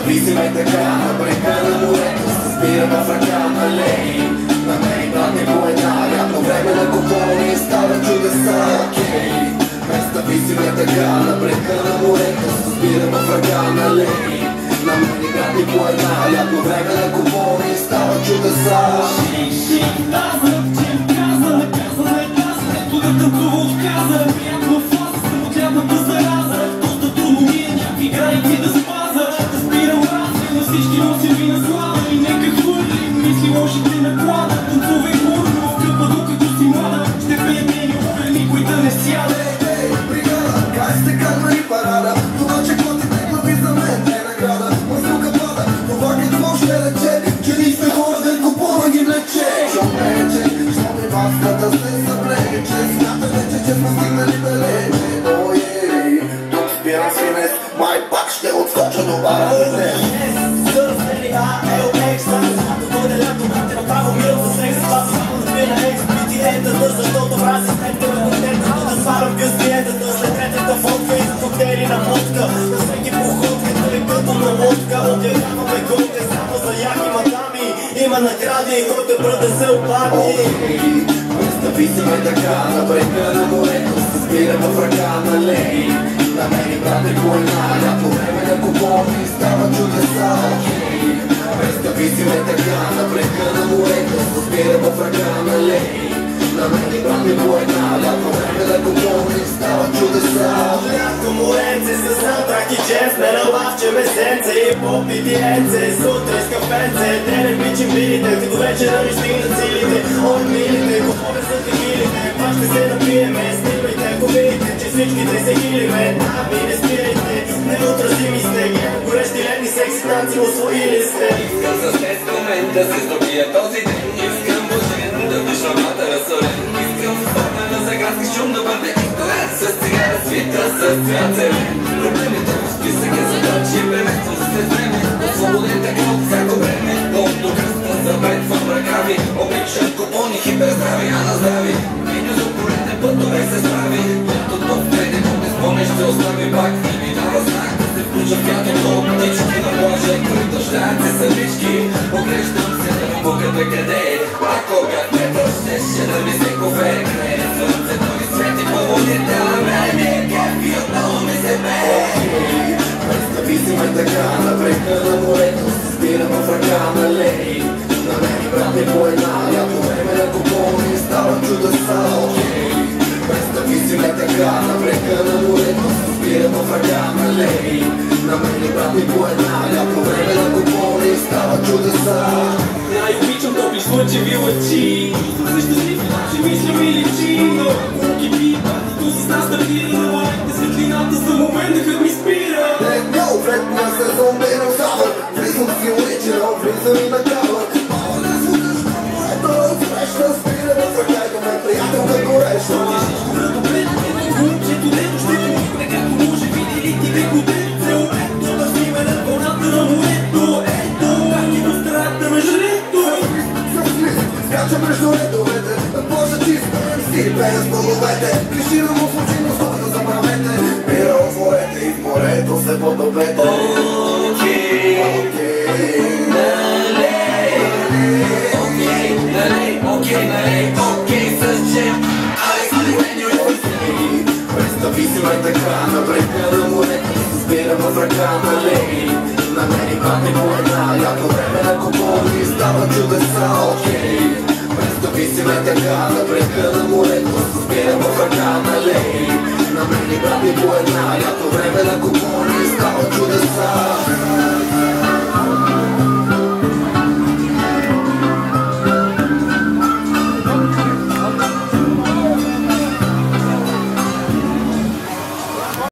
Bravissima e teccana, breccana muretto, si spira da fraccana lei. La meritata è poetaria, problemi del copone, stava giù da sta, ok. Bravissima e teccana, breccana muretto, si spira da fraccana lei. La meritata è poetaria, problemi del copone, stava giù da sta. Casa, приятно фаза, самотляпната зараза. Тостото му ние някакви граници да спаза. Да спирам разни на всички носи ви наслада. И нека хвърли мисли лошите наклада. Танцувай бурно в клюба, докато си млада. Ще пее нейни опер, никой да не сяде. Бригада, кай сте как и парада. Това, че котите глави за мен е награда. Мазука пада, това какво ще рече, че ние сме хора, да купона ги влече. Що прече, що ми васката се съблече. Смятате, че сме стигнали далече. Ой, тук спирам свинес, май пак ще отскоча до баране. Сърфери ALX, когато дойде лято, брате, направо мил за секс. Това само да пина екс, бити ентата, защото мрази сметка на контента. Да сварам късниетата, след третата фотка и за коктейли на водка. На всеки походка, тъй като на лодка. Обявяваме гонка само за яки мадами. Има награди, който е бръда се обади. Представи си ме така, напрека на морето, се спира в ръка на лей. На мене брате коленаря, по време на купони става чудеса, окей. Представи си ме така, напрека на морето, се спира в ръка на лей. На мене брате коленаря, по време на купони става чудеса. Лято моренце с саундтрак и джем, сме на лавче месенце и попити енце. Сутра с кафенце, денем бичим билите, като вечера ни стигнат силите. От милите, говоря за тегилите, пак ще се напиеме. Снимайте, ако видите, че всичките се хилиме. Ами не спирайте, неотразими сте. Горещи летни секси танци усвоили сте. Искам с днес момент да се здобия този ден. Искам божен да виж ламата разсолен. Искам спомена за градски шум да бъде изгорен. С цигара свита, с цвят зелен. Проблемите в списък е задачи, премествам след време. Освободен така от всяко време. От до кръста забретвам ръкави. Обичам купони, хиперздрави, а на здрави. Видео за пореден път добре се справи. Лятото впреди, но не спомнеш се остави пак. И ми дава знак да се включа в пятото. Птички на плажа, които щаят се съвички. Поглеждам се да му къде къде. А когато ме пръщеше да ми се кове. Край слънцето ми свети по водите. А мен е кефи, отново ми се бе. Представи си ме така, напрека на морето, се спира в ръка на лей. На мене брате коленаря, по време на купони става чудеса, окей. Представи си ме така, напрека на морето, се спира в ръка на лей. На мене брате коленаря, по време на купони става чудеса. Най-обичам топли слънчеви лъчи. Чувствам се щастлив, че мисля ми лечи. Но кулки пипа, като с нас стартира. Навалете светлината, за момент дъхът ми спира. Много вредния сезон, бейно сабър. Влизам си оригинал, влизам и на кавър. Мало не звукаш на моето, среща спира в ръката ме, приятелка гореща. Добре, ето момчето, дето ще помогне, както може, видели ти веко дете. Ето да сниме на вълната на морето. Ето, как и в страната на жрето. Скача между редовете, Боже ти спрем си, пея с половете. Клишира му случи, но стойно забравете. Пира от морете и в морето се подобете. Окей, налей, окей, с джем. Алекс, Леню и Фусей. Представи си ме така, на брега на морето, се спира в ръка на лей. На мене пак по една, лято време на купони става чудеса, окей. Представи си ме така, на брега на морето, се спира в ръка на лей. На мене пак по една, лято време на купони